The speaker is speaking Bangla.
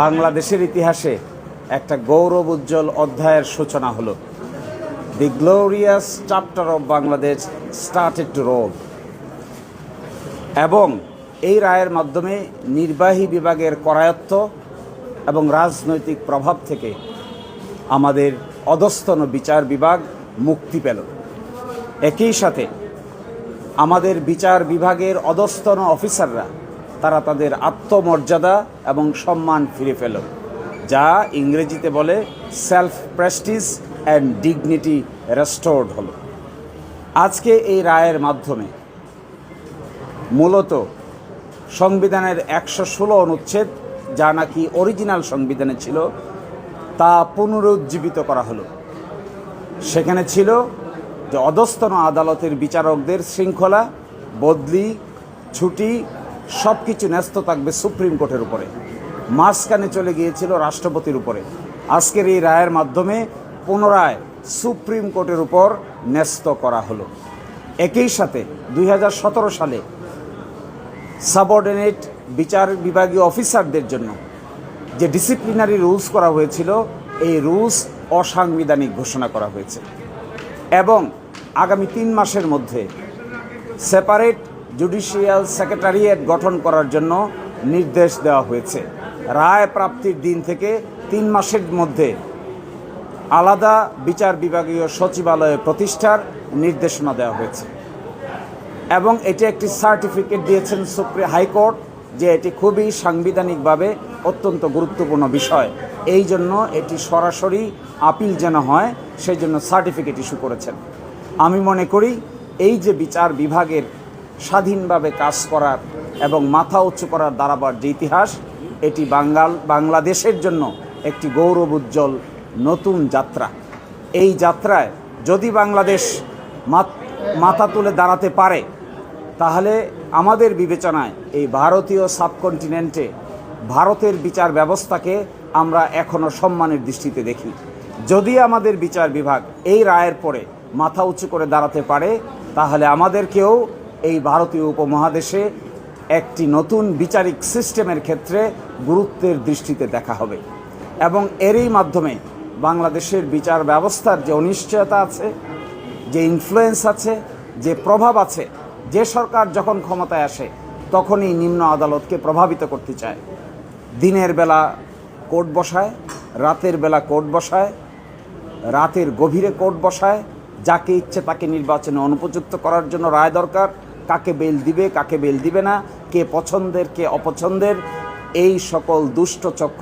বাংলাদেশের ইতিহাসে একটা গৌরব উজ্জ্বল অধ্যায়ের সূচনা হলো। The glorious chapter of Bangladesh started to roll. এবং এই রায়ের মাধ্যমে নির্বাহী বিভাগের করায়ত্ত এবং রাজনৈতিক প্রভাব থেকে আমাদের অধস্তন বিচার বিভাগ মুক্তি পেল। একই সাথে আমাদের বিচার বিভাগের অধস্তন অফিসাররা তারা তাদের আত্মমর্যাদা এবং সম্মান ফিরে পেল, যা ইংরেজিতে বলে self Prestige and dignity restored হলো। আজকে এই রায়ের মাধ্যমে মূলত সংবিধানের 116 অনুচ্ছেদ, যা নাকি অরিজিনাল সংবিধানে ছিল, তা পুনরুজ্জীবিত করা হলো। সেখানে ছিল যে অধস্তন আদালতের বিচারকদের শৃঙ্খলা, বদলি, ছুটি সব কিছু ন্যস্ত থাকবে সুপ্রিম কোর্টের উপরে, মাঝখানে চলে গিয়েছিল রাষ্ট্রপতির উপরে। আজকের এই রায়ের মাধ্যমে পুনরায় সুপ্রিম কোর্টের উপর ন্যস্ত করা হলো। একই সাথে 2017 সালে সাবঅর্ডিনেট বিচার বিভাগীয় অফিসারদের জন্য যে ডিসিপ্লিনারি রুলস করা হয়েছিল, এই রুলস অসাংবিধানিক ঘোষণা করা হয়েছে এবং আগামী 3 মাসের মধ্যে সেপারেট জুডিশিয়াল সেক্রেটারিয়েট গঠন করার জন্য নির্দেশ দেওয়া হয়েছে। রায় প্রাপ্তির দিন থেকে 3 মাসের মধ্যে আলাদা বিচার বিভাগীয় সচিবালয় প্রতিষ্ঠার নির্দেশনা দেওয়া হয়েছে এবং এটি একটি সার্টিফিকেট দিয়েছেন হাইকোর্ট যে এটি খুবই সাংবিধানিকভাবে অত্যন্ত গুরুত্বপূর্ণ বিষয়। এই জন্য এটি সরাসরি আপিল যেন হয়, সেই জন্য সার্টিফিকেট ইস্যু করেছেন। আমি মনে করি এই যে বিচার বিভাগের স্বাধীনভাবে কাজ করার এবং মাথা উঁচু করার দাঁড়াবার যে ইতিহাস, এটি বাংলাদেশের জন্য একটি গৌরব উজ্জ্বল নতুন যাত্রা। এই যাত্রায় যদি বাংলাদেশ মাথা তুলে দাঁড়াতে পারে, তাহলে আমাদের বিবেচনায় এই ভারতীয় সাবকন্টিনেন্টে ভারতের বিচার ব্যবস্থাকে আমরা এখনও সম্মানের দৃষ্টিতে দেখি। যদি আমাদের বিচার বিভাগ এই রায়ের পরে মাথা উঁচু করে দাঁড়াতে পারে, তাহলে আমাদেরকেও এই ভারতীয় উপমহাদেশে একটি নতুন বিচারিক সিস্টেমের ক্ষেত্রে গুরুত্বের দৃষ্টিতে দেখা হবে এবং এরই মাধ্যমে বাংলাদেশের বিচার ব্যবস্থার যে অনিশ্চয়তা আছে, যে ইনফ্লুয়েন্স আছে, যে প্রভাব আছে, যে সরকার যখন ক্ষমতায় আসে তখনই নিম্ন আদালতকে প্রভাবিত করতে চায়। দিনের বেলা কোর্ট বসায়, রাতের বেলা কোর্ট বসায়, রাতের গভীরে কোর্ট বসায়, যাকে ইচ্ছে তাকে নির্বাচনে অনুপযুক্ত করার জন্য রায় দরকার, কাকে বেল দিবে কাকে বেল দিবে না, কে পছন্দের কে অপছন্দের, এই সকল দুষ্ট চক্র